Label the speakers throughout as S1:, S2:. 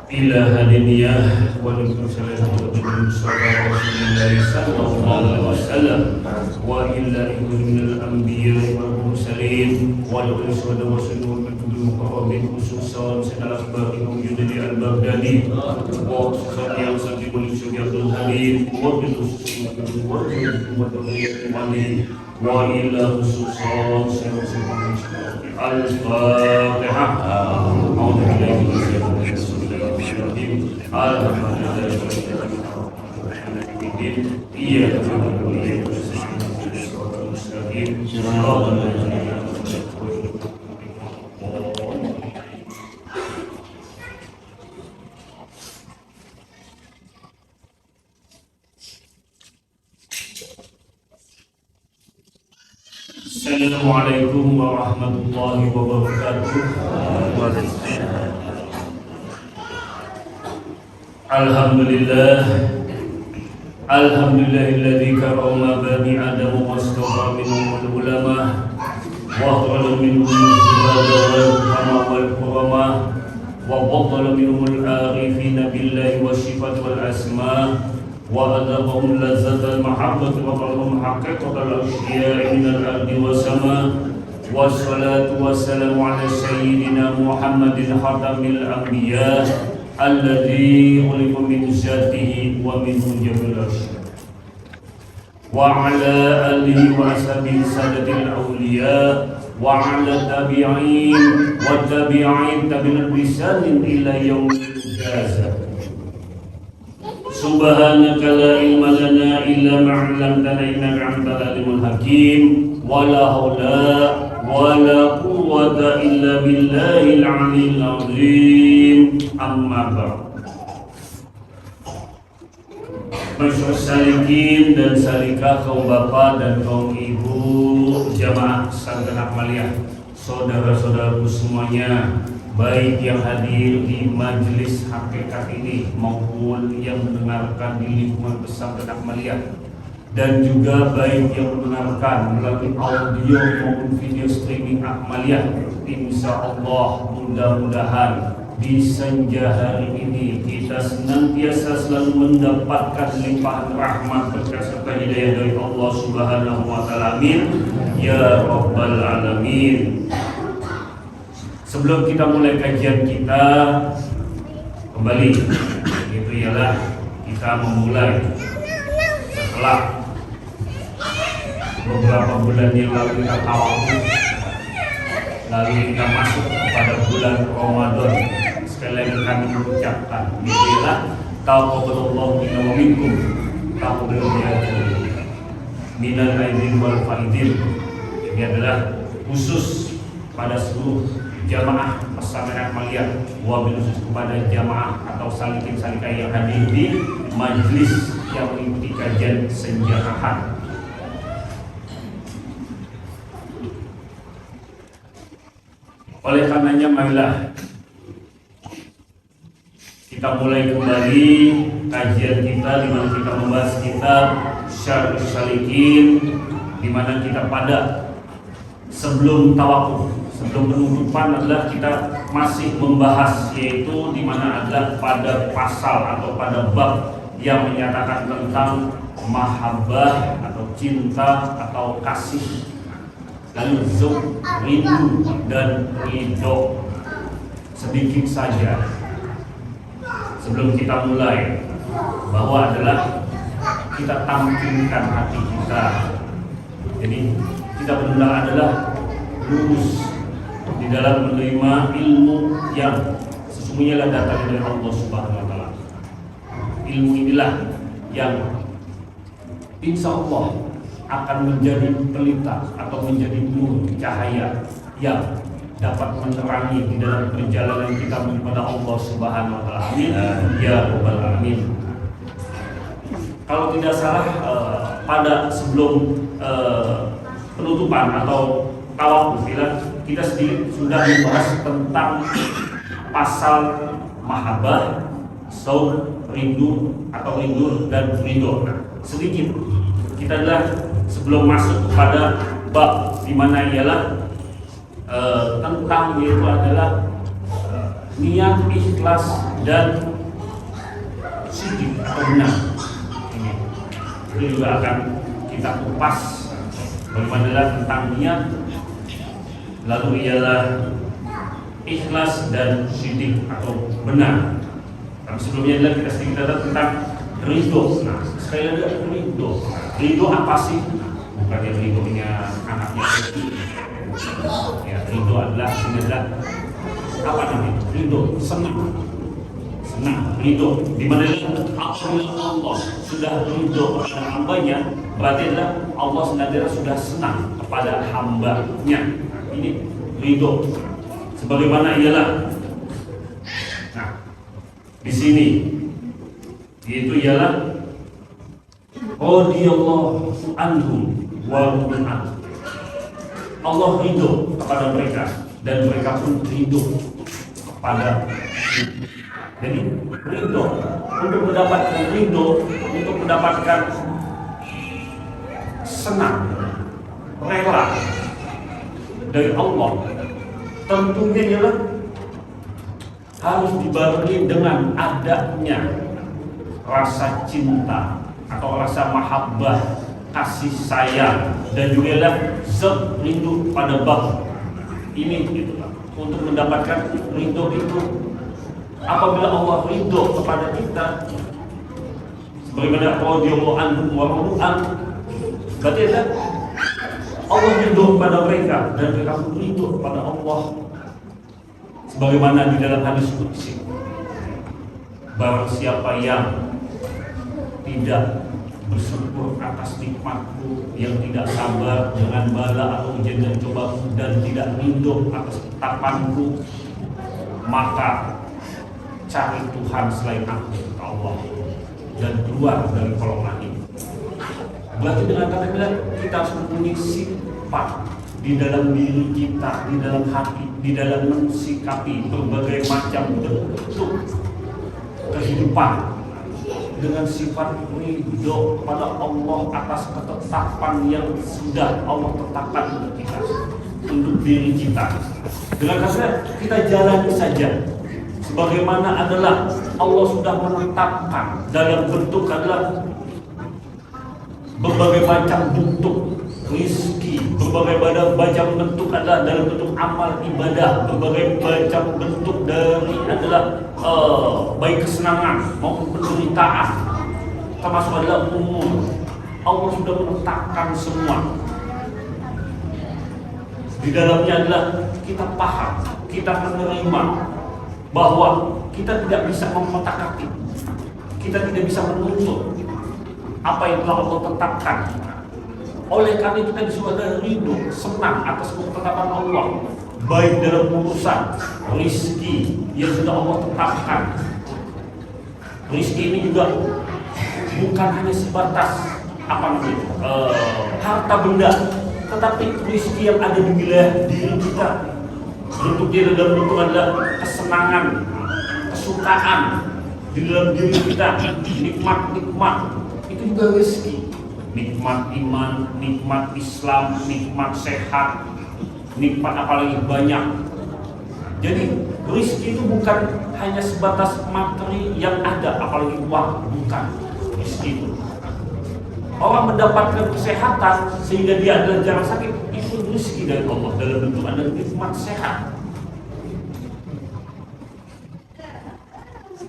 S1: ila hadiniyah wa sallallahu alaihi wasallam wa ila minal anbiya wal mursalin wa al-rusuli wa sunnul muqarrabin khususan sayyidina al-Bakir Yudhili al-Baghdadi wa khususan yang sakibul Abdul Hamid wa bil khususi wa ila khususan sayyidina al-Fatihah. A'udzu billahi minasyaitonir rajim. Alhamdulillahi rabbil alamin. Iyyaka na'budu wa iyyaka nasta'in. Shiratal ladzina Assalamualaikum warahmatullahi wabarakatuh. Alhamdulillahilladzi karrama bani Adam wa astafa minhum ulama wa qala minhum zuhada wal hukama wal kurama wa faddala minhum al-arifina billahi wa sifat wal asma wa adabahum lazzatal mahabbati wa qalhum haqiqatal ashiya'i minal ardi wa sama wassalatu wassalamu ala sayyidina Muhammadin khatamil anbiya alladhi khuliqa min zatihi wa min jabil ashiya wa ala alihi wa ashabihi sadatil awliya wa ala tabi'in wa tabi'in tabi'in bisanin ila yaumil jazaa. Subhanaka la ilma lana illa ma 'allamtana innaka antal alimul hakim wa la haula wa la quwwata illa billahil 'aliyyil 'azim. Amma ba'd. Masyarakat salikin dan salikah, kaum bapak dan kaum ibu jamaah pesantren Akmaliyah, saudara-saudaraku semuanya, baik yang hadir di majelis hakikat ini maupun yang mendengarkan di lingkungan pesantren Akmaliyah, dan juga baik yang mendengarkan melalui audio maupun video streaming Akmaliyah. Insyaallah mudah-mudahan di senja hari ini kita senantiasa selalu mendapatkan limpahan rahmat berkah serta hidayah dari Allah Subhanahu wa taala. Amin ya rabbal alamin. Sebelum kita mulai kajian kita kembali, itu ialah kita memulai setelah beberapa bulan yang lalu kita tawaful, lalu kita masuk kepada bulan Ramadan. Sekali lagi kami mengucapkan bismillah, taqabbalallahu minna wa minkum, taqabbalallahu minal aidin wal faidin. Ini adalah khusus pada seluruh jamaah pesantren Akmaliyah, wabil khusus kepada jamaah atau salikin-salikah yang hadir di majelis yang mengikuti kajian senja Ahad. Oleh karenanya marilah kita mulai kembali kajian kita, di mana kita membahas kitab Syarhus Salikin, di mana kita pada sebelum tawakuf, sebelum penutupan adalah kita masih membahas, yaitu di mana adalah pada pasal atau pada bab yang menyatakan tentang mahabbah atau cinta atau kasih, lalu zuk, rindu dan ridho. Sedikit saja sebelum kita mulai, bahwa adalah kita tampilkan hati kita. Jadi kita benar-benar adalah lurus di dalam menerima ilmu yang sesungguhnya datang dari Allah Subhanahu wa taala. Ilmu inilah yang insya Allah akan menjadi pelita atau menjadi nur cahaya yang dapat menerangi di dalam perjalanan kita kepada Allah Subhanahu wa taala. Amin ya rabbal alamin. Kalau tidak salah pada sebelum penutupan atau tawakuf kita sedikit sudah membahas tentang pasal mahabbah, saur, rindu atau rindu dan ridho. Sedikit kita adalah sebelum masuk kepada bab di mana ialah tentang, yaitu adalah niat ikhlas dan sidik atau benar. Ini itu juga akan kita kupas bagaimana tentang niat, lalu ialah ikhlas dan sidik atau benar. Tapi sebelumnya adalah kita sedikit tentang ridho. Nah, sekali lagi ridho. Ridho apa sih? Bukan yang ridhonya anaknya. Ya, ridho adalah apa namanya? Ridho, senang, ridho. Di mana Allah sudah ridho kepada hambanya, berarti adalah Allah senantiasa sudah senang kepada hambanya. Nah, ini ridho. Sebagaimana ialah, nah, di sini yaitu ialah radhiyallahu anhum wa radun anhu. Allah ridho kepada mereka dan mereka pun ridho kepada. Jadi ridho, untuk mendapatkan ridho, untuk mendapatkan senang, rela dari Allah, tentunya ialah harus dibarengi dengan adanya rasa cinta atau rasa mahabbah, kasih sayang, dan juga adalah zat rindu pada bab ini gitu lah. Untuk mendapatkan rindu itu, apabila Allah rindu kepada kita, sebagaimana radhiyallahu anhum wa radu anhu, berarti adalah Allah rindu kepada mereka dan mereka pun rindu kepada Allah. Sebagaimana di dalam hadis qudsi, barang siapa yang tidak bersyukur atas nikmatku, yang tidak sabar dengan bala atau ujian dan cobaku, dan tidak rindu atas ketetapanku, maka cari Tuhan selain aku, Allah, dan keluar dari kolong langit. Berarti dengan kata bilang kita harus mempunyai sifat di dalam diri kita, di dalam hati, di dalam mensikapi berbagai macam bentuk kehidupan dengan sifat ridho kepada Allah atas ketetapan yang sudah Allah tetapkan untuk kita, untuk diri kita. Dengan kata kita jalani saja sebagaimana adalah Allah sudah menetapkan dalam bentuk adalah berbagai macam bentuk rizki, berbagai macam bentuk adalah dalam bentuk amal ibadah, berbagai macam bentuk dari adalah baik kesenangan maupun penderitaan, termasuk adalah umur. Allah sudah menetapkan semua. Di dalamnya adalah kita paham, kita menerima bahwa kita tidak bisa memotak-atik, kita tidak bisa menuntut apa yang telah Allah tetapkan. Oleh karena kita disuruh ada ridho, senang atas ketetapan Allah, baik dalam urusan rizki yang sudah Allah tetapkan. Rizki ini juga bukan hanya sebatas harta benda, tetapi rizki yang ada di wilayah diri kita. Bentuknya dalam bentuk adalah kesenangan, kesukaan di dalam diri kita, nikmat-nikmat itu juga rizki. Nikmat iman, nikmat Islam, nikmat sehat, nikmat apalagi banyak. Jadi rizki itu bukan hanya sebatas materi yang ada, apalagi uang, bukan rizki itu. Orang mendapatkan kesehatan sehingga dia adalah jarang sakit, itu rizki dari Allah dalam bentuk adalah nikmat sehat.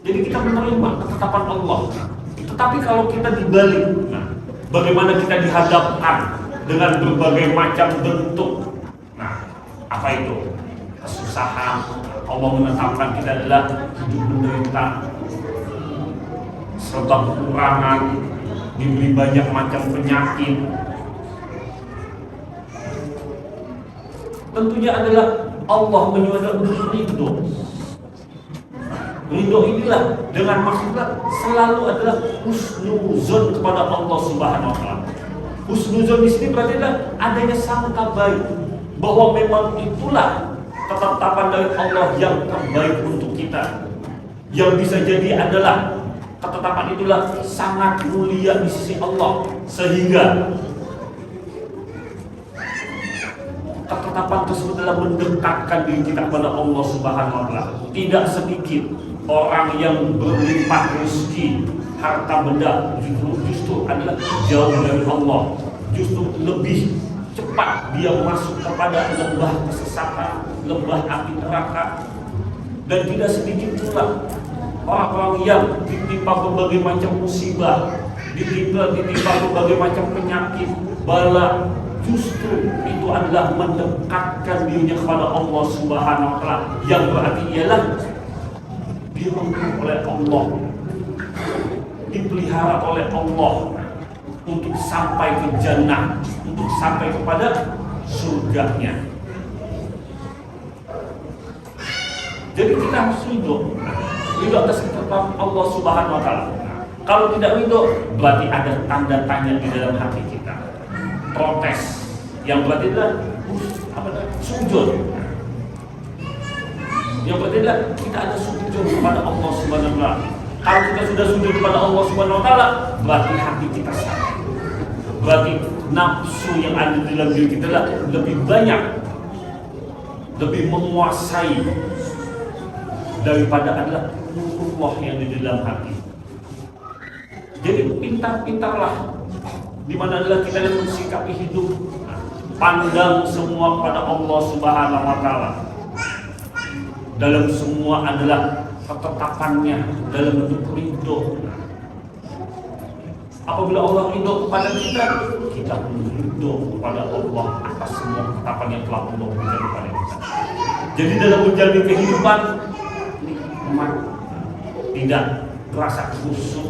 S1: Jadi kita menerima ketetapan Allah. Tetapi kalau kita dibalik, bagaimana kita dihadapkan dengan berbagai macam bentuk. Nah, apa itu? Kesusahan. Allah menetapkan kita adalah hidup menderita, serta kekurangan, diberi banyak macam penyakit. Tentunya adalah Allah menyuruh untuk ridho. Ridho inilah dengan maksudnya selalu adalah husnuzon kepada Allah Subhanahu wa taala. Husnuzon di sini berarti adalah adanya sangka baik bahwa memang itulah ketetapan dari Allah yang terbaik untuk kita. Yang bisa jadi adalah ketetapan itulah sangat mulia di sisi Allah, sehingga ketetapan tersebut adalah mendekatkan diri kita kepada Allah Subhanahu wa Ta'ala. Tidak sedikit orang yang berlimpah rezeki, harta benda justru adalah jauh dari Allah. Justru lebih cepat dia masuk kepada lembah kesesatan, lembah api neraka. Dan tidak sedikit pula orang-orang yang ditimpa berbagai macam musibah, ditimpa berbagai macam penyakit, bala, justru itu adalah mendekatkan dirinya kepada Allah Subhanahu wa Ta'ala, yang berarti ialah direngkuh oleh Allah, dipelihara oleh Allah untuk sampai ke jannah, untuk sampai kepada surganya. Jadi kita harus ridho atas ketetapan Allah Subhanahu wa Ta'ala. Kalau tidak ridho, berarti ada tanda tanya di dalam hati kita. Protes, yang berarti adalah sujud. Yang berarti adalah kita ada sujud kepada Allah Subhanahu wa Ta'ala. Kalau kita sudah sujud kepada Allah Subhanahu wa Ta'ala, berarti hati kita sakit. Berarti nafsu yang ada di dalam diri kita adalah lebih banyak, lebih menguasai daripada adalah Allah yang di dalam hati. Jadi pintar-pintarlah di mana adalah kita yang mensikapi hidup, pandang semua pada Allah Subhanahu wa Ta'ala. Dalam semua adalah ketetapannya dalam bentuk ridho. Apabila Allah ridho kepada kita, kita pun ridho kepada Allah atas semua ketetapan yang telah Allah berikan kepada kita. Jadi dalam menjalani kehidupan nikmat, tidak terasa kusuk.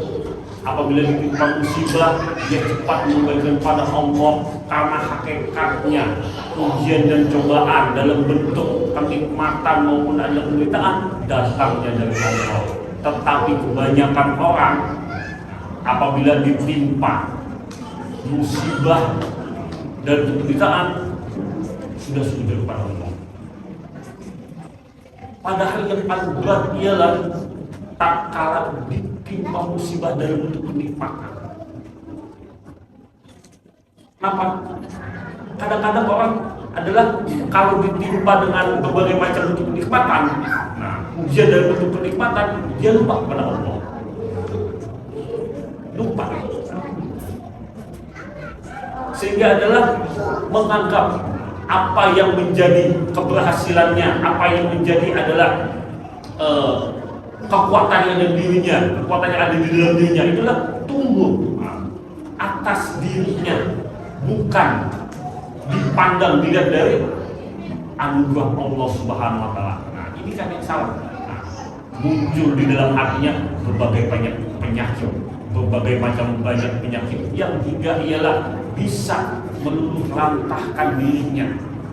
S1: Apabila ditimpa musibah, dia cepat mengembalikan pada Allah, karena hakikatnya ujian dan cobaan dalam bentuk kenikmatan maupun adalah penderitaan datangnya dari Allah. Tetapi kebanyakan orang apabila ditimpa musibah dan penderitaan sudah sujud kepada Allah. Padahal yang paling berat ialah tak kala ditimpa musibah dalam bentuk kenikmatan. Kenapa? Kadang-kadang orang adalah kalau ditimpa dengan berbagai macam bentuk kenikmatan, ujian dalam bentuk kenikmatan, dia lupa kepada Allah. Lupa. Sehingga adalah menganggap apa yang menjadi keberhasilannya, apa yang menjadi adalah kekuatan yang ada di dirinya, kekuatan yang ada di dalam dirinya itulah tumbuh atas dirinya, bukan dipandang dilihat dari anugerah Allah Subhanahu wa Ta'ala. Nah, ini kan yang salah. Muncul di dalam hatinya berbagai banyak penyakit, berbagai macam banyak penyakit yang hingga ialah bisa meluluh lantahkan dirinya,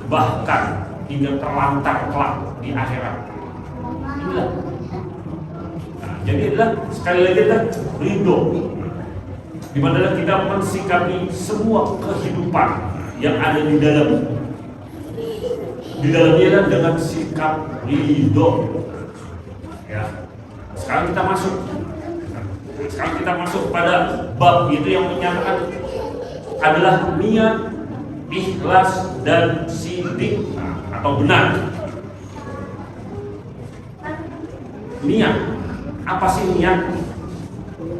S1: bahkan hingga terlantar kelak di akhirat. Inilah. Jadi adalah sekali lagi adalah ridho, di mana kita mensikapi semua kehidupan yang ada di dalamnya dengan sikap ridho. Ya. Sekarang kita masuk pada bab itu yang menyatakan adalah niat, ikhlas dan sidik atau benar. Niat. Apa sih niat?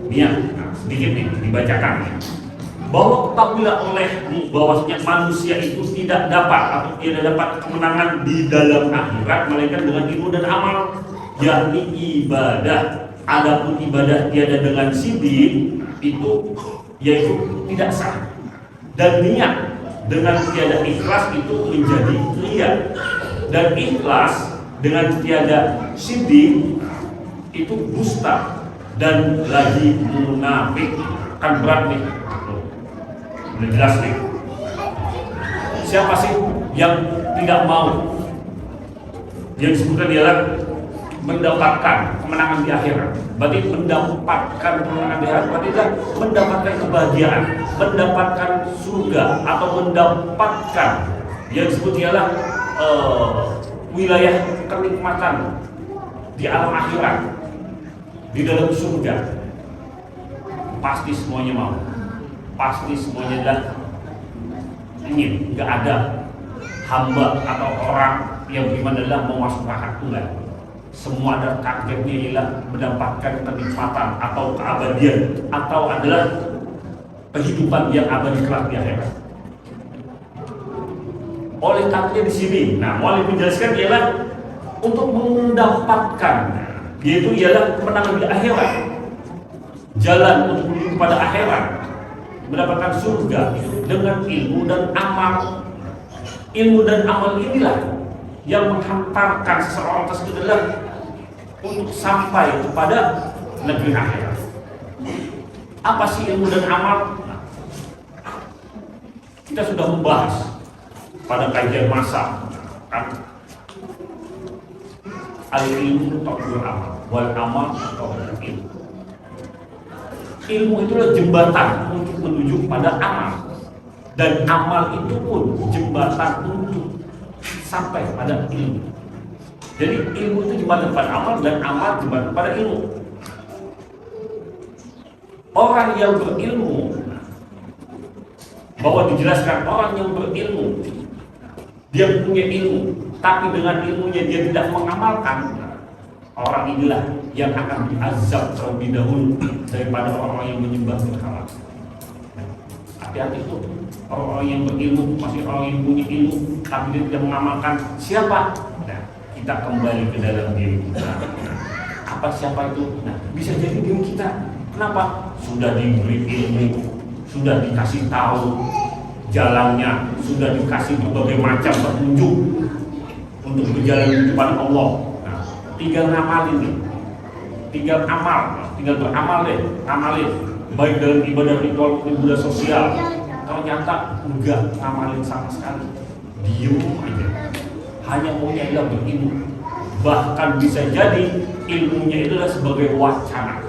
S1: Niat, sedikit nih dibacakan. Bahwa ketahuilah olehmu bahwasanya manusia itu tidak dapat atau tidak dapat kemenangan di dalam akhirat melainkan dengan ilmu dan amal, yakni ibadah. Adapun ibadah tiada dengan sidik itu yaitu tidak sah. Dan niat dengan tiada ikhlas itu menjadi riya. Dan ikhlas dengan tiada sidik itu dusta dan lagi munafik. Kan berat nih, udah jelas nih. Siapa sih yang tidak mau? Yang disebutkan ialah mendapatkan kemenangan di akhirat. Berarti mendapatkan kemenangan di akhirat berarti adalah mendapatkan kebahagiaan, mendapatkan surga atau mendapatkan yang disebut ialah wilayah kenikmatan di alam akhirat. Di dalam surga pasti semuanya mau, pasti semuanya adalah ingin. Gak ada hamba atau orang yang beriman adalah mau masuk neraka, enggak. Semua ada targetnya ialah mendapatkan kenikmatan atau keabadian atau adalah kehidupan yang abadi kelak di akhirat. Oleh karena di sini, nah mulai menjelaskan ialah untuk mendapatkan, yaitu ialah kemenangan di akhirat, jalan untuk menuju kepada akhirat, mendapatkan surga dengan ilmu dan amal. Ilmu dan amal inilah yang menghantarkan seseorang tersebut adalah untuk sampai kepada negeri akhirat. Apa sih ilmu dan amal? Nah, kita sudah membahas pada kajian masa kan? Al-ilmu taqul amal wal amal taqul ilmu. Ilmu itulah jembatan untuk menuju pada amal, dan amal itu pun jembatan untuk sampai pada ilmu. Jadi ilmu itu jembatan pada amal, dan amal jembatan pada ilmu. Orang yang berilmu, bahwa dijelaskan orang yang berilmu, dia punya ilmu, tapi dengan ilmunya dia tidak mengamalkan, orang inilah yang akan diazab terlebih dahulu daripada orang yang menyembah berhala. Hati-hati itu, orang yang berilmu, masih orang yang punya ilmu, tapi dia tidak mengamalkan. Siapa? Nah, kita kembali ke dalam diri kita. Apa siapa itu? Nah, bisa jadi diri kita. Kenapa? Sudah diberi ilmu, sudah dikasih tahu jalannya, sudah dikasih berbagai macam petunjuk untuk berjalan di depan Allah. Nah, tinggal ngamalin nih, tinggal amal, tinggal beramal deh, amalin. Baik dalam ibadah ritual, ibadah sosial. Ternyata enggak ngamalin sama sekali, diem aja, hanya maunya adalah berilmu. Bahkan bisa jadi ilmunya itu adalah sebagai wacana,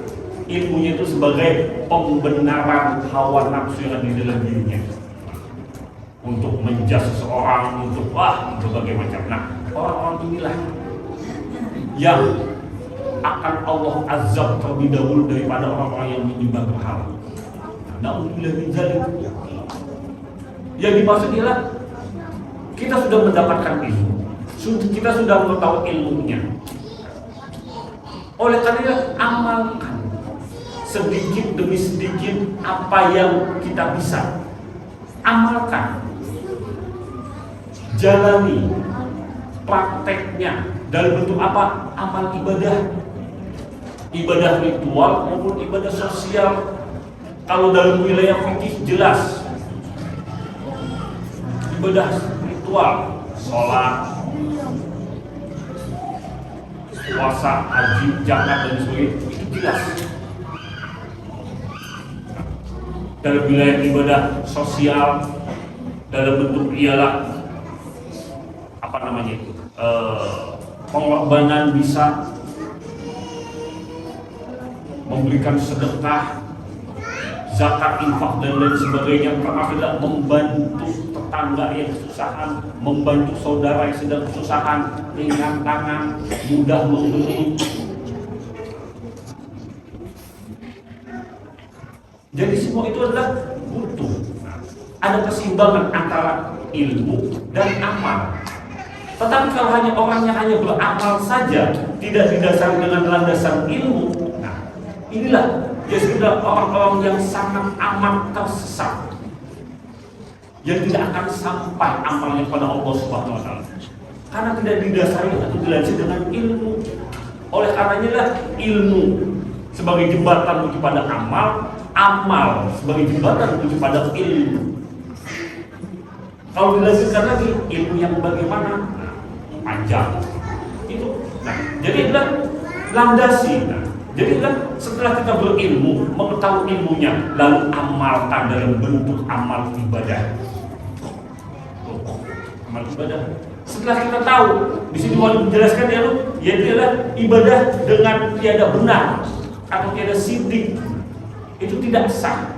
S1: ilmunya itu sebagai pembenaran hawa nafsu yang ada di dalam dirinya, untuk menjas seseorang, untuk berbagai macam. Nah, orang-orang inilah yang akan Allah azab terlebih dahulu daripada orang-orang yang menyembah berhala. Na'udzubillah min dzalik. Yang dimaksud ialah kita sudah mendapatkan ilmu, kita sudah mengetahui ilmunya. Oleh karena itu amalkan sedikit demi sedikit apa yang kita bisa. Amalkan, jalani prakteknya dalam bentuk apa? Amal ibadah, ibadah ritual maupun ibadah sosial. Kalau dalam wilayah fikih jelas, ibadah ritual, sholat, puasa, haji, zakat dan sebagainya, itu jelas. Dalam wilayah ibadah sosial, dalam bentuk ialah pengorbanan, bisa memberikan sedekah, zakat, infak dan lain sebagainya, termasuk membantu tetangga yang kesusahan, membantu saudara yang sedang kesusahan, ringan tangan, mudah memberi. Jadi semua itu adalah butuh ada keseimbangan antara ilmu dan amal. Tetapi kalau hanya orangnya hanya beramal saja, tidak didasari dengan landasan ilmu, nah inilah ya sudah orang-orang yang sangat amat tersesat, yang tidak akan sampai amalnya pada Allah Subhanahu wa taala, karena tidak didasari atau dilandasi dengan ilmu. Oleh karenanya lah ilmu sebagai jembatan menuju pada amal, amal sebagai jembatan menuju pada ilmu. Kalau dilanjutkan lagi, ilmu yang bagaimana? Panjang itu. Nah, jadi kan landasi. Nah, jadi kan setelah kita berilmu, mengetahui ilmunya, lalu amalkan dalam bentuk amal ibadah. Amal ibadah. Setelah kita tahu, di sini mau dijelaskan ya, yaitu adalah ibadah dengan tiada benar atau tiada sidik, itu tidak sah.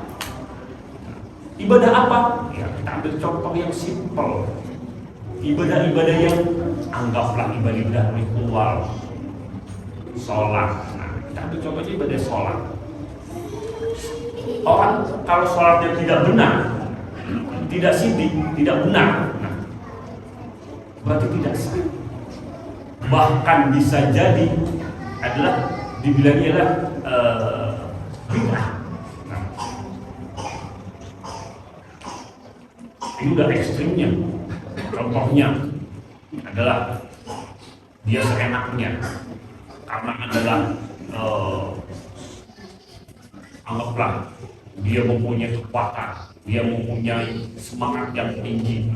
S1: Ibadah apa? Ya, kita ambil contoh yang simpel. Ibadah-ibadah yang anggaplah ibadah ritual, sholat. Nah, kita ambil contohnya ibadah sholat. Orang kalau sholatnya tidak benar, tidak sidik, tidak benar, nah, berarti tidak sah. Bahkan bisa jadi adalah dibilangnya adalah bid'ah. Nah, ini udah ekstrimnya. Contohnya adalah dia seenaknya karena adalah anggaplah dia mempunyai kekuatan, dia mempunyai semangat yang tinggi.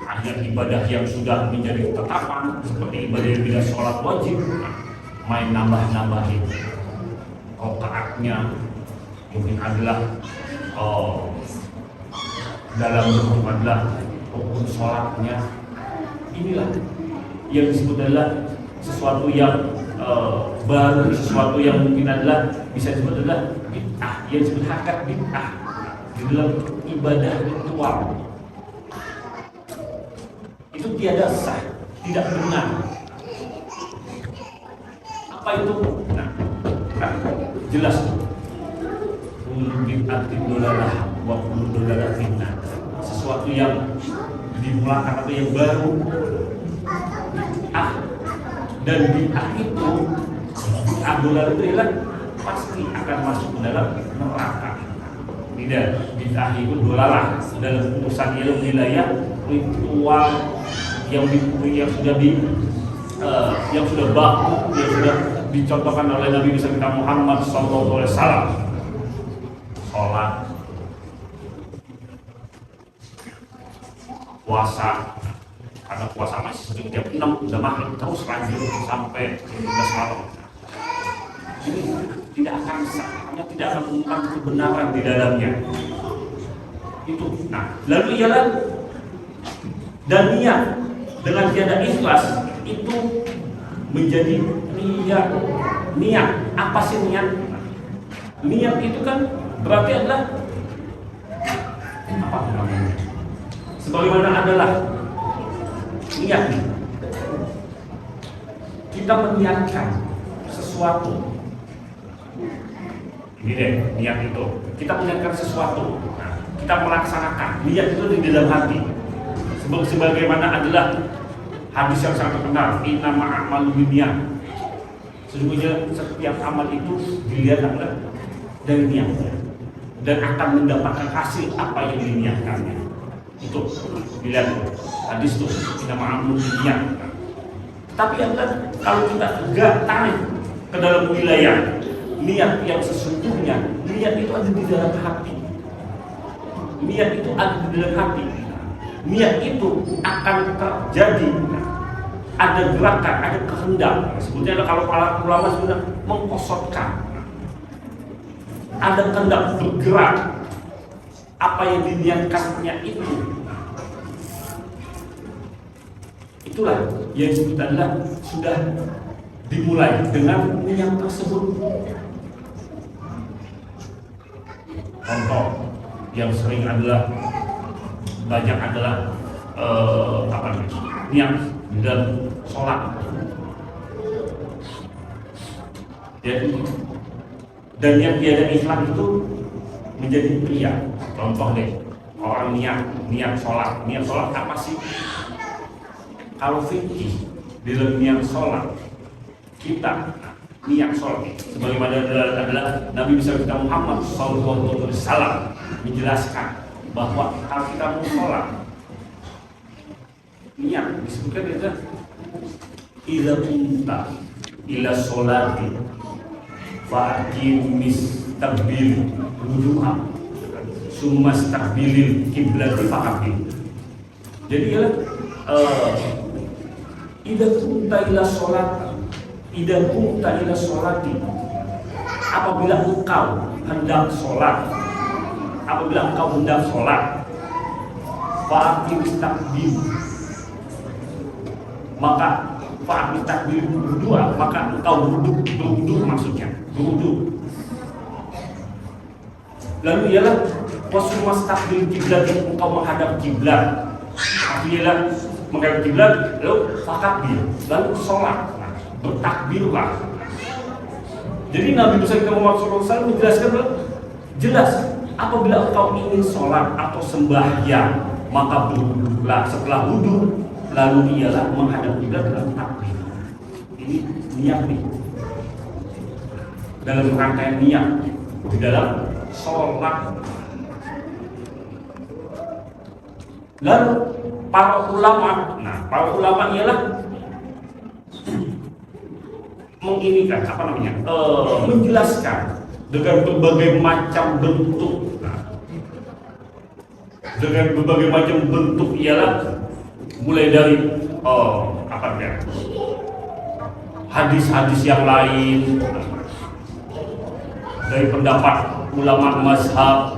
S1: Akhirnya ibadah yang sudah menjadi tetapan seperti ibadah bila sholat wajib, main nambah-nambahin rokaatnya, mungkin adalah dalam bentuk adalah rukun sholatnya. Inilah yang disebut adalah sesuatu yang baru, sesuatu yang mungkin adalah bisa disebut adalah bid'ah, yang disebut hakikat bid'ah di dalam ibadah ritual. Itu tiada sah, tidak benar. Apa itu? Nah, jelas. Kullu bid'atin dolalah wa kullu dolalatin finnar. Sesuatu yang dimulakan atau yang baru, dan bid'ah itu, bid'ah dolal itu adalah pasti akan masuk ke dalam neraka. Tidak, bid'ah itu dolalah dalam urusan ilmu wilayah ritual yang sudah baku, yang sudah dicontohkan oleh Nabi besar kita Muhammad SAW. Sholat, puasa, karena puasa masih sejak jam 6 udah maghrib terus lanjut sampai 12 malam. Ini tidak akan sah, hanya tidak akan mengungkapkan kebenaran di dalamnya. Itu. Nah, lalu ialah dan niat dengan tiada ikhlas itu menjadi niat. Niat apa sih niat? Niat itu kan berarti adalah apa namanya? Sebagaimana adalah niat. Kita meniatkan sesuatu. Ini deh, niat itu. Kita meniatkan sesuatu. Nah, kita melaksanakan. Niat itu di dalam hati. Sebagaimana adalah hadis yang sangat terkenal, innama a'malu binniyat. Sesungguhnya setiap amal itu dilihat adalah dari niatnya dan akan mendapatkan hasil apa yang diniatkannya. Itu dilihat hadis itu, innama a'malu binniyat. Tapi adalah kalau kita enggak tarik ke dalam wilayah niat yang sesungguhnya, niat itu ada di dalam hati. Niat itu ada di dalam hati. Niat itu akan terjadi, ada gerakan, ada kehendak. Sebetulnya kalau para ulama sudah mengkosotkan, ada kehendak bergerak. Apa yang diniatkannya itu, itulah yang disebut adalah sudah dimulai dengan niat tersebut. Contoh yang sering adalah banyak adalah niat dalam sholat. Jadi dan yang tiada ikhlas itu menjadi pria. Contoh deh, orang niat sholat apa sih? Kalau fikih di dalam niat sholat, kita niat sholat sebagaimana adalah Nabi besar kita Muhammad SAW menjelaskan bahwa kalau kita mau sholat, niat disebutkan itu idza kunta ila sholati fa'qimis takbir wudu'a summa takbiril kiblati fa'qim. Jadi ya idza kunta ila sholati, apabila engkau hendak sholat, fa'qimis takbir, maka fa'qimis takbir berdua, maka engkau berwudu maksudnya berwudu. Lalu ialah wasummas takbir kiblat, engkau menghadap kiblat. Artinya menghadap kiblat, lalu fakabir, lalu sholat, bertakbirlah. Jadi Nabi besar kita Muhammad SAW menjelaskan jelas, apabila engkau ingin sholat atau sembahyang, maka berwudulah. Setelah wudu, lalu ialah menghadap kiblat dalam takbir. Ini niat nih, dalam rangkaian niat di dalam sholat. Lalu para ulama, para ulama ialah menjelaskan dengan berbagai macam bentuk. Dengan berbagai macam bentuk ialah mulai dari hadis-hadis yang lain, dari pendapat ulama mazhab,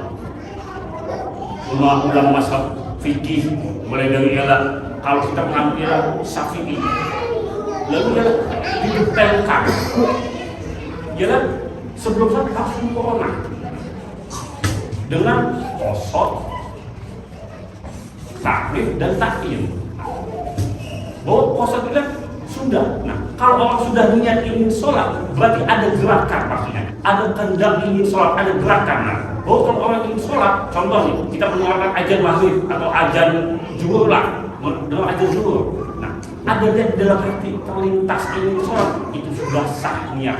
S1: ulama mazhab fikih, mulai dari ialah kalau kita mengambil Syafi'i, lalu ialah didetailkan ialah sebelum saat langsung corona dengan qasad, takrif dan takyin. Bahwa qasad itu sudah. Nah, kalau orang sudah niat ingin sholat, berarti ada gerakan maksudnya. Ada kehendak ingin sholat, ada gerakan. Nah, bahwa kalau orang ingin sholat, contoh nih, kita mendengarkan ajan maghrib atau ajan zuhur lah, dengan ajan zuhur. Nah, ada niat dalam hati terlintas ingin sholat, itu sudah sah niat.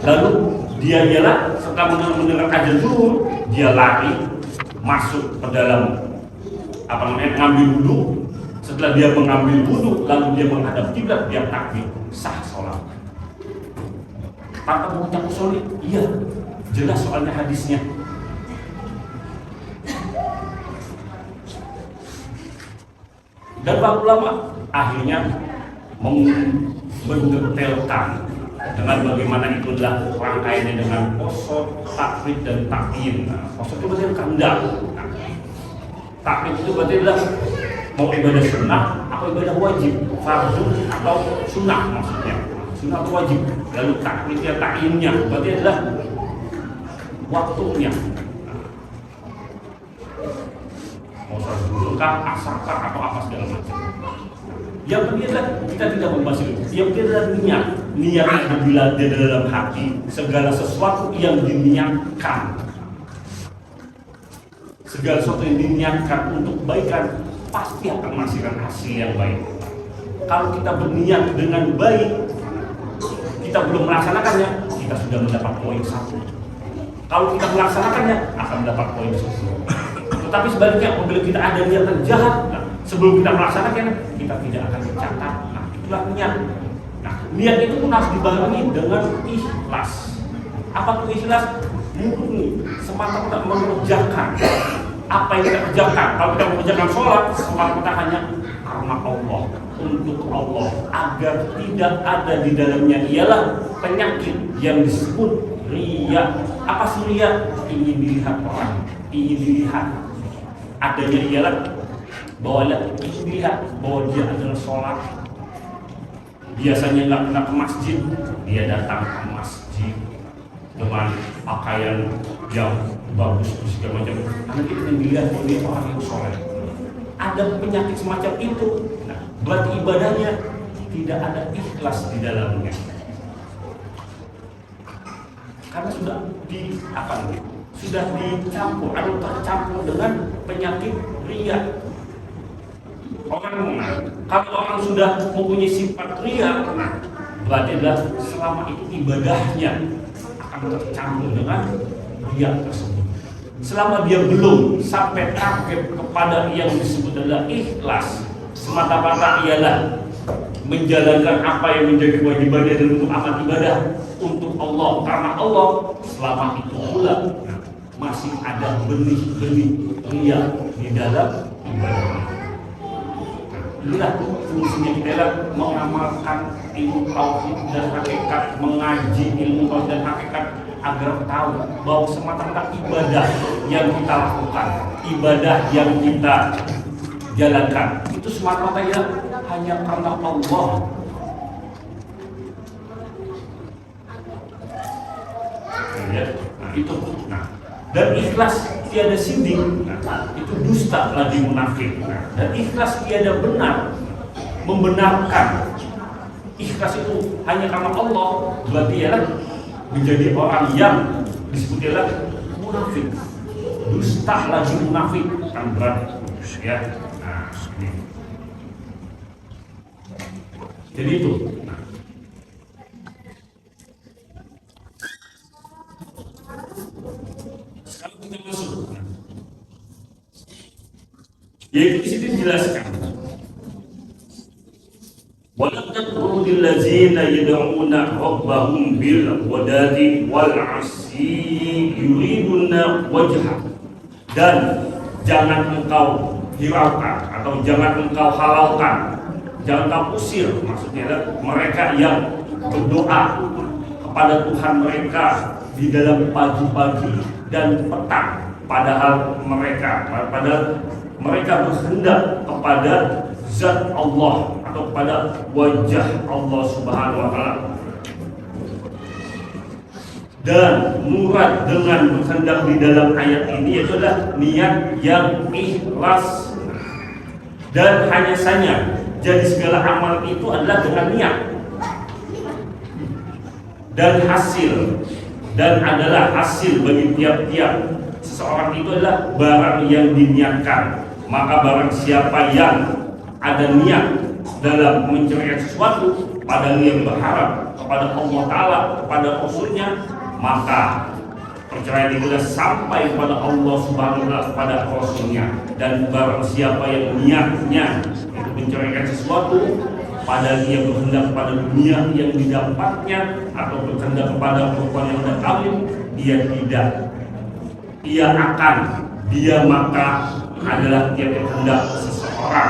S1: Lalu dia ialah setelah mendengar ajan zuhur, dia lari masuk ke dalam mengambil wudhu. Setelah dia mengambil wudhu, lalu dia menghadap kiblat, dia takbir, sah sholat. Tanpa mengucap usul, iya, jelas soalnya hadisnya. Dan para ulama akhirnya mendetailkan dengan bagaimana itu adalah rangkaiannya dengan qasad, takrif dan takyin. Qasad itu berarti kehendak. Takrif itu berarti adalah mau ibadah sunnah atau ibadah wajib, fardu atau sunnah maksudnya, sunnah atau wajib. Lalu takrifnya, takyinnya berarti adalah waktunya. Mau sholat zuhur kah, asar kah, atau apa segala macam. Yang penting adalah kita tidak membahas itu. Yang penting adalah niat. Niat apabila di dalam hati, segala sesuatu yang diniatkan, segala sesuatu yang diniatkan untuk kebaikan pasti akan menghasilkan hasil yang baik. Kalau kita berniat dengan baik, kita belum melaksanakannya, kita sudah mendapat poin 1. Kalau kita melaksanakannya, akan mendapat poin 10. Tetapi sebaliknya, apabila kita ada niatan jahat, sebelum kita melaksanakannya, kita tidak akan dicatat. Nah, itulah niat. Nah, niat itu pun harus dibarengi dengan ikhlas. Apa itu ikhlas? Murni, semata-mata mengerjakan apa yang kita kerjakan. Kalau kita mengerjakan sholat, semata-mata hanya karena Allah, untuk Allah, agar tidak ada di dalamnya ialah penyakit yang disebut riya. Apa sih riya? Ingin dilihat orang, ingin dilihat. Adanya ialah bahwa ingin dilihat bahwa dia adalah sholat. Biasanya nggak pernah ke masjid, dia datang ke masjid dengan pakaian yang bagus segala macam. Karena kita ingin dilihat bahwa dia orang yang sholat. Ada penyakit semacam itu. Nah, berarti ibadahnya tidak ada ikhlas di dalamnya. Karena sudah sudah dicampur atau tercampur dengan penyakit riya. Kalau orang sudah mempunyai sifat riya, berarti adalah selama itu ibadahnya akan tercampur dengan riya tersebut. Selama dia belum sampai target kepada yang disebut adalah ikhlas, semata-mata ialah menjalankan apa yang menjadi kewajibannya dan untuk amal ibadah untuk Allah, karena Allah, selama itu pula masih ada benih-benih riya di dalam ibadahnya. Inilah fungsinya kita adalah mengamalkan ilmu tauhid dan hakikat, mengaji ilmu tauhid dan hakikat agar tahu bahwa semata-mata ibadah yang kita lakukan, ibadah yang kita jalankan itu semata-mata ya hanya karena Allah. Itu. Dan ikhlas tiada sidik, itu dusta lagi munafik. Dan ikhlas tiada benar, membenarkan. Ikhlas itu hanya karena Allah, berarti ialah menjadi orang yang disebut ialah munafik. Dusta lagi munafik kan berat ya. Jadi itu. Sekarang kita masuk. Yaitu di sini dijelaskan. Walam taqulu lillazina yad'una rabbahum bil ghadati wal 'ashyi yuriduna wajha. Dan jangan engkau hiraukan atau jangan engkau halalkan, jangan engkau usir, maksudnya adalah mereka yang berdoa kepada Tuhan mereka di dalam pagi-pagi dan petang, padahal mereka berkehendak kepada zat Allah atau pada wajah Allah Subhanahu wa taala. Dan murad dengan berkehendak di dalam ayat ini yaitu adalah niat yang ikhlas. Dan hanya saja jadi segala amal itu adalah dengan niat dan hasil, dan adalah hasil bagi tiap-tiap seseorang itu adalah barang yang diniatkan. Maka barang siapa yang ada niat dalam mencari sesuatu, padahal yang berharap kepada Allah Ta'ala, kepada Rasulnya, maka perceraian itu adalah sampai kepada Allah Subhanahu wa Ta'ala, kepada Rasulnya. Dan barang siapa yang niatnya itu menceraikan sesuatu, padahal dia berkehendak kepada dunia yang didapatnya atau berkehendak kepada perempuan yang sudah kawin, dia maka adalah dia berkehendak seseorang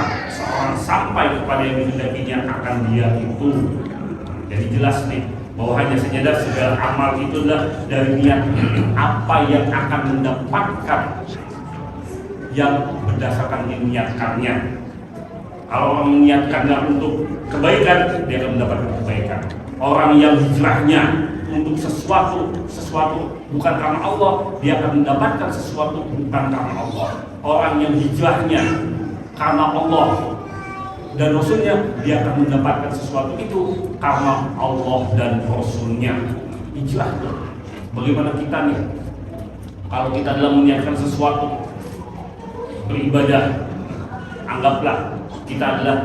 S1: sampai kepada yang dikehendakinya akan dia itu. Jadi jelas nih bahwa hanya saja segala amal itu adalah dari niat apa yang akan mendapatkan yang berdasarkan diniatkannya. Kalau orang meniatkannya untuk kebaikan, dia akan mendapatkan kebaikan. Orang yang hijrahnya untuk sesuatu bukan karena Allah, dia akan mendapatkan sesuatu bukan karena Allah. Orang yang hijrahnya karena Allah dan Rasulnya, dia akan mendapatkan sesuatu itu karena Allah dan Rasulnya. Hijrah. Bagaimana kita nih? Kalau kita dalam meniatkan sesuatu beribadah, anggaplah kita adalah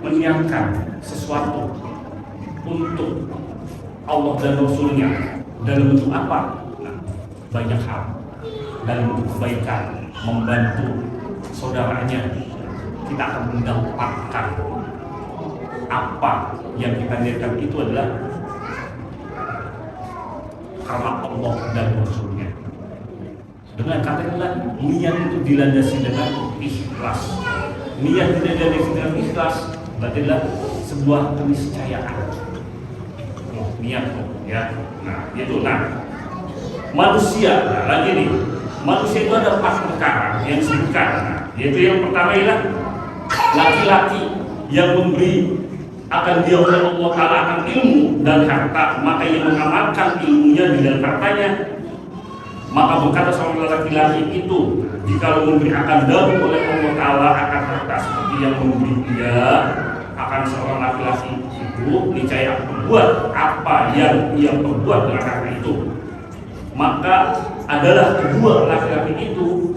S1: menyiapkan sesuatu untuk Allah dan Rasulnya dalam bentuk apa? Nah, banyak hal. Dalam bentuk kebaikan, membantu saudaranya, kita akan mendapatkan apa yang kita niatkan itu adalah karena Allah dan Rasulnya. Dengan kata inilah niat itu dilandasi dengan ikhlas. Niat tidak dilandasi dengan ikhlas berarti adalah sebuah keniscayaan. Niat ya. Nah, itu manusia. Nah, lagi nih. Manusia itu ada 4 perkara yang disebutkan. Yaitu yang pertama ialah laki-laki yang memberi akan dia oleh Allah Ta'ala akan ilmu dan harta, maka ia mengamalkan ilmunya di dalam hartanya. Maka berkata seorang laki-laki itu, jika memberi akan daru oleh Allah Ta'ala akan harta seperti yang memberi dia akan seorang laki-laki itu, niscaya akan berbuat apa yang ia perbuat dengan harta itu. Maka adalah kedua laki-laki itu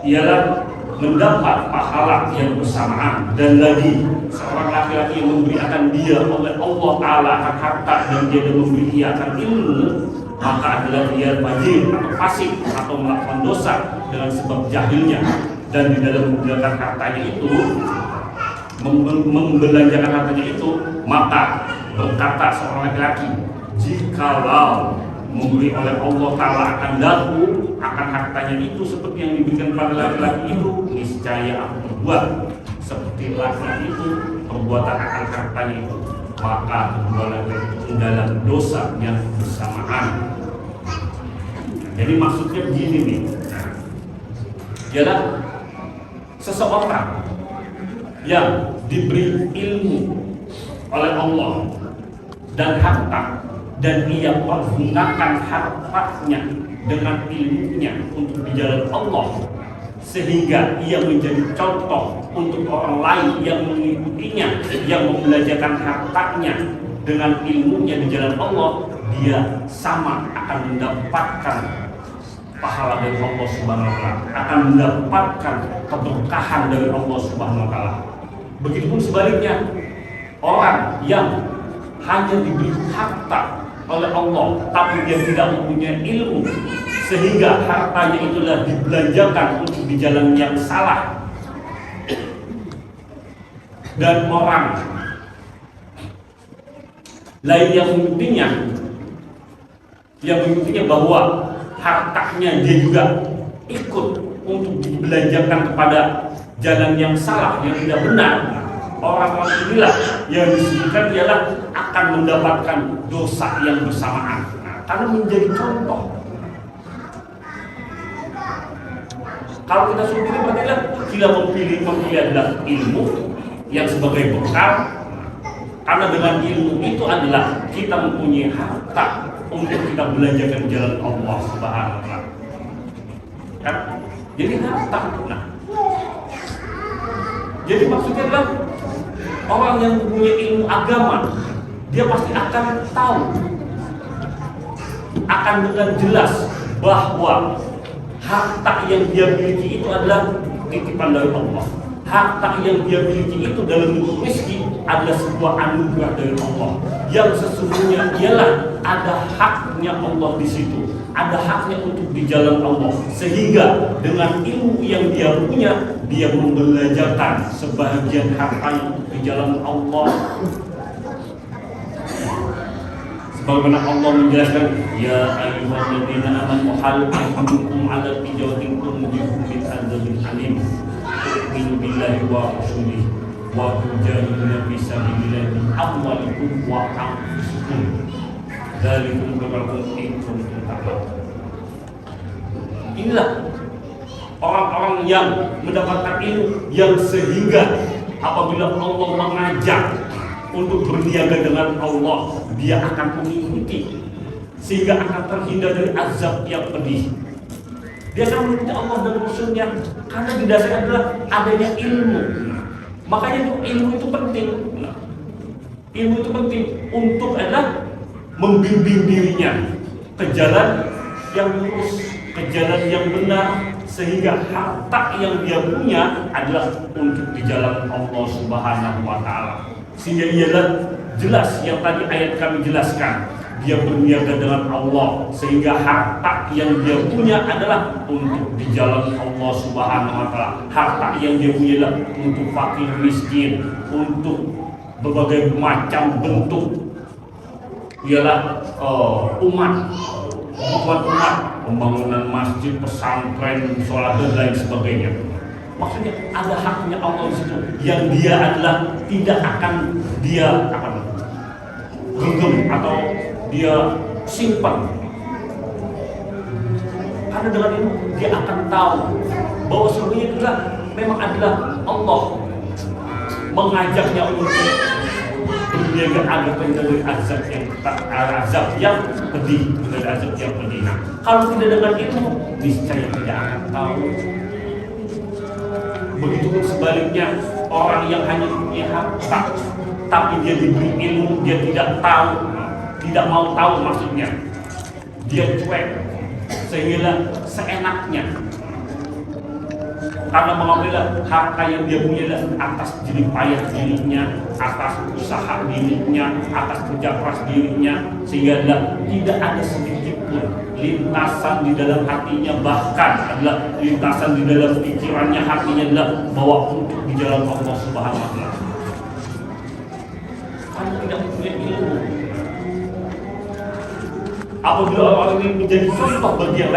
S1: ialah mendapat pahala yang bersamaan. Dan lagi seorang laki-laki yang memberi akan dia oleh Allah Ta'ala akan harta dan dia memberi dia akan ilmu, maka adalah dia fajir atau fasik atau melakukan dosa dengan sebab jahilnya. Dan di dalam menggunakan hartanya itu, membelanjakan hartanya itu, maka berkata seorang laki-laki, jikalau memberi oleh Allah Ta'ala akan daku akan hartanya itu seperti yang diberikan pada laki-laki itu, niscaya aku berbuat seperti laki-laki itu perbuatan akan hartanya itu, maka kedua laki-laki itu dalam dosa yang bersamaan. Jadi maksudnya begini nih, ialah seseorang yang diberi ilmu oleh Allah dan harta, dan ia menggunakan hartanya dengan ilmunya untuk di jalan Allah, sehingga ia menjadi contoh untuk orang lain yang mengikutinya, yang membelajarkan hartanya dengan ilmunya di jalan Allah, dia sama akan mendapatkan pahala dari Allah Subhanahu wa Ta'ala, akan mendapatkan keberkahan dari Allah Subhanahu wa Ta'ala. Begitupun sebaliknya, orang yang hanya diberi harta oleh Allah tapi dia tidak mempunyai ilmu, sehingga hartanya itulah dibelanjakan untuk di jalan yang salah. Dan orang lain yang mengikutinya bahwa hartanya dia juga ikut untuk dibelanjakan kepada jalan yang salah, yang tidak benar, orang-orang inilah yang disebutkan ialah akan mendapatkan dosa yang bersamaan. Karena menjadi contoh. Kalau kita sendiri berarti kita memilih adalah ilmu yang sebagai bekal. Karena dengan ilmu itu adalah kita mempunyai harta untuk kita belanjakan jalan Allah Subhanahu wa Ta'ala. Kan? Jadi harta. Nah, jadi maksudnya adalah orang yang mempunyai ilmu agama, dia pasti akan tahu, akan dengan jelas bahwa harta yang dia miliki itu adalah titipan dari Allah. Harta yang dia miliki itu dalam bentuk rezeki adalah sebuah anugerah dari Allah, yang sesungguhnya ialah ada haknya Allah di situ, ada haknya untuk di jalan Allah, sehingga dengan ilmu yang dia punya, dia membelanjakan sebahagian hartanya untuk di jalan Allah. Sebagaimana Allah menjelaskan, ya ayyuhalladzina amanu hal adullukum ala tijaratin tunjikum min adzabin alim tu'minu billahi wa rasulihi wa tujahiduna fi sabilillahi bi amwalikum wa anfusikum dzalikum khairun in kuntum ta'lamun. Inilah orang-orang yang mendapatkan ilmu, yang sehingga apabila Allah mengajak untuk berniaga dengan Allah, dia akan mengikuti sehingga akan terhindar dari azab yang pedih. Dia akan mengikuti Allah dan Rasulnya karena di dasarnya adalah adanya ilmu. Makanya itu ilmu itu penting. Ilmu itu penting untuk adalah membimbing dirinya ke jalan yang lurus, ke jalan yang benar, sehingga harta yang dia punya adalah untuk di jalan Allah Subhanahu wa Ta'ala. Sehingga ialah jelas yang tadi ayat kami jelaskan, dia berniaga dengan Allah sehingga harta yang dia punya adalah untuk di jalan Allah Subhanahu wa Ta'ala. Harta yang dia punya adalah untuk fakir miskin, untuk berbagai macam bentuk ialah umat, pembangunan masjid, pesantren, sholat dan lain sebagainya. Maksudnya ada haknya Allah di situ yang dia adalah tidak akan dia genggam atau dia simpan. Karena dengan itu dia akan tahu bahwa sebenarnya itulah memang adalah Allah mengajaknya untuk berniaga agar dari azab yang pedih, dari azab yang pedih. Nah, kalau tidak dengan itu, niscaya tidak akan tahu. Begitupun sebaliknya, orang yang hanya punya harta tapi dia diberi ilmu, dia tidak tahu, tidak mau tahu maksudnya, dia cuek sehingga seenaknya, karena mengambil harta yang dia punya atas jerih payah dirinya, atas usaha dirinya, atas kerja keras dirinya, sehingga tidak ada sedikit pun lintasan di dalam hatinya, bahkan adalah lintasan di dalam pikirannya, hatinya adalah bahwa untuk di jalan Allah Subhanahu wa Ta'ala. Karena tidak punya ilmu. Apabila orang ini menjadi contoh bagi yang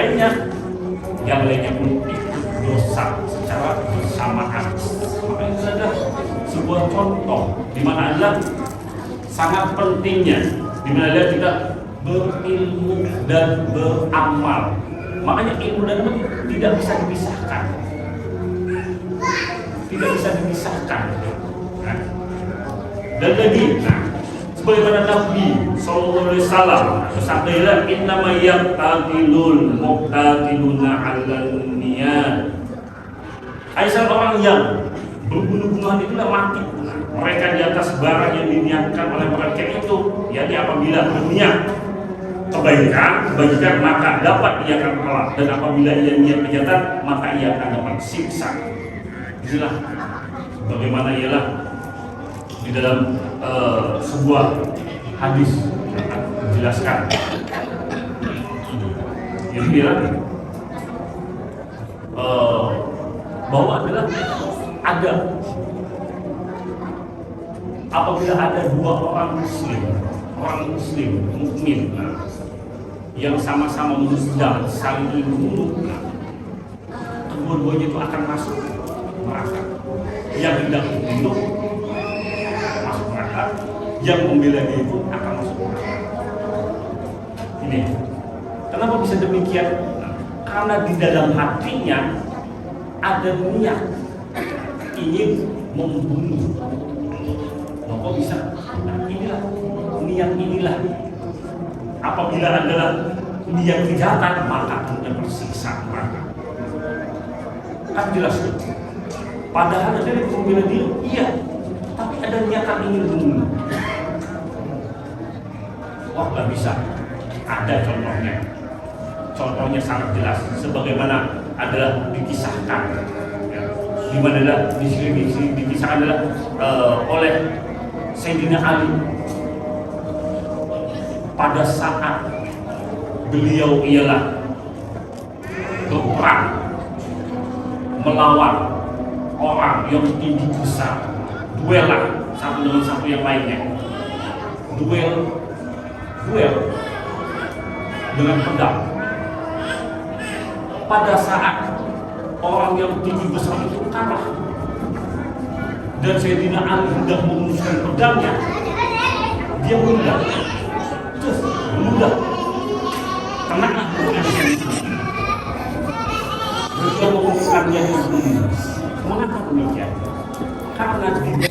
S1: lainnya pun ikut dosa secara bersamaan. Maka itu adalah sebuah contoh di mana adalah sangat pentingnya, di mana adalah kita berilmu dan beramal. Makanya ilmu dan amal tidak bisa dipisahkan. Tidak bisa dipisahkan. Nah. Dan lagi, sebagaimana Nabi sallallahu alaihi wasallam bersabda, "Innama yaqtatilul muqtatiluna 'alal niyat." Aisyah, orang yang berbunuh-bunuhan itulah mati. Mereka di atas barang yang diniatkan oleh mereka itu, yakni apabila berniat kebaikan, maka dapat ia akan kalah, dan apabila ia niat kejahatan, maka ia akan dapat siksa. Itulah bagaimana ialah di dalam sebuah hadis menjelaskan yang bilang bahwa adalah ada apabila ada dua orang muslim mukmin yang sama-sama sedang saling membunuh, kedua-duanya itu akan masuk neraka. Yang hendak membunuh masuk neraka, yang membela dia itu akan masuk neraka. Ini kenapa bisa demikian? Karena di dalam hatinya ada niat ingin membunuh. Kok bisa? Nah, inilah niat. Apabila adalah niat kejahatan, maka akan tersiksa neraka. Kan jelas tuh. Padahal ada yang membela dia, iya, tapi ada niatan ingin membunuh. Wah, nggak bisa. Ada contohnya. Contohnya sangat jelas. Sebagaimana adalah dikisahkan, ya, di mana adalah dikisahkan adalah oleh Sayyidina Ali pada saat beliau ialah berperang melawan orang yang tinggi besar, duelan satu dengan satu yang lainnya, duel dengan pedang. Pada saat orang yang tinggi besar itu kalah dan Sayyidina Ali hendak menguruskan pedangnya, dia menunda, kena dia menguruskannya dulu. Mengapa demikian? Karena dia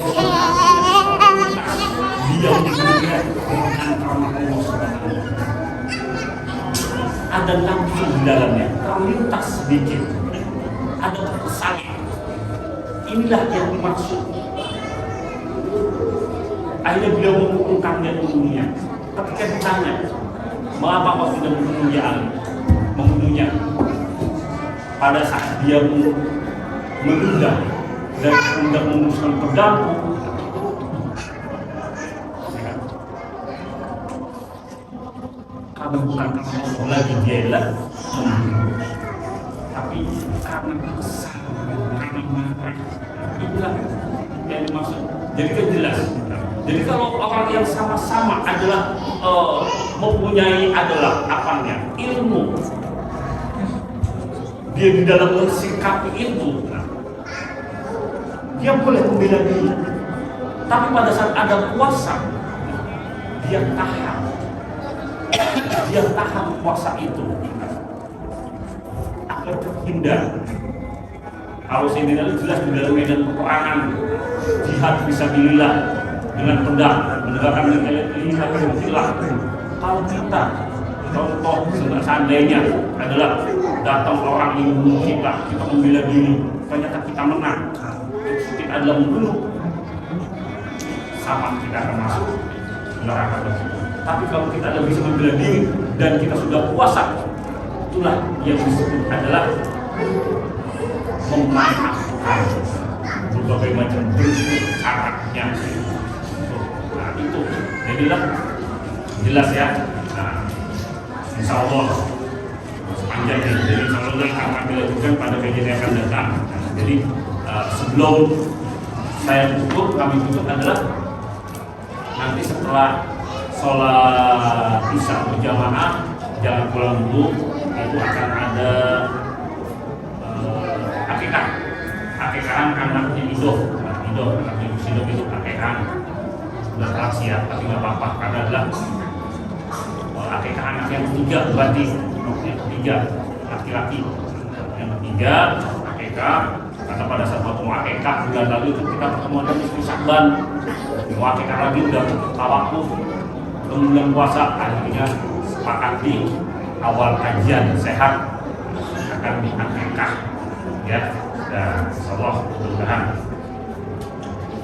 S1: ada nafsu di dalamnya, terlintas sedikit, ada kekesalan. Inilah yang dimaksud. Akhirnya beliau mengumpulkannya dulunya. Ketika ditanya, mengapa kau tidak membunuh Ali? Membunuhnya pada saat dia menunda dan hendak menguruskan pedangku. Karena bukan karena Allah lagi dia adalah membunuh, tapi karena kekesalan, karena marah. Itulah yang dimaksud. Jadi kan jelas. Jadi kalau orang yang sama-sama adalah mempunyai adalah apanya? Ilmu. Dia di dalam mensikapi itu, dia boleh membela diri. Tapi pada saat ada kuasa, dia tahan kuasa itu agar terhindar. Kalau saya jelas di dalam medan peperangan, jihad fisabilillah dengan pedang, menegakkan ilah. Kalau kita contoh seandainya adalah datang orang yang membunuh kita membela diri, ternyata kita menang, itu adalah membunuh, sama kita akan masuk neraka tersebut. Tapi kalau kita ada bisa membela diri dan kita sudah puasa, itulah yang disebut adalah memaafkan berbagai macam bentuk caranya. Nah itu jadilah jelas ya. Nah, insya Allah sepanjang ini, jadi insya Allah akan dilakukan pada kajian yang akan datang. Jadi sebelum saya tutup, kami tutup adalah nanti setelah sholat isya berjamaah, jangan pulang dulu, itu akan ada akikahan anaknya Ido, anaknya Ido itu akikahan sudah rahasia, tapi nggak apa-apa karena adalah akikah anak yang ketiga, berarti yang ketiga laki-laki, yang ketiga akikah. Karena pada saat waktu mau akikah bulan lalu itu kita pertemuan dengan istri Syakban, mau akikah lagi udah tawakuf bulan puasa, akhirnya sepakat di awal kajian sehat akan diakikah ya. Dan insyaallah mudah-mudahan.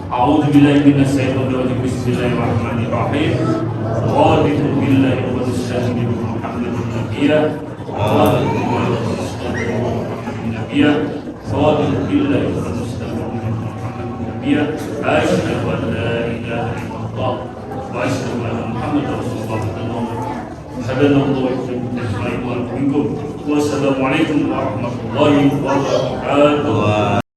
S1: A'udzu billahi minasyaitonir rajim. Bismillahirrahmanirrahim. Raditu billahi wa bisyahidi Muhammadin nabiyya wa raditu billahi wa bisyahidi Muhammadin anbiya asyhadu an la ilaha illallah wa asyhadu anna muhammadar rasulullah. Wassalamualaikum warahmatullahi wabarakatuh.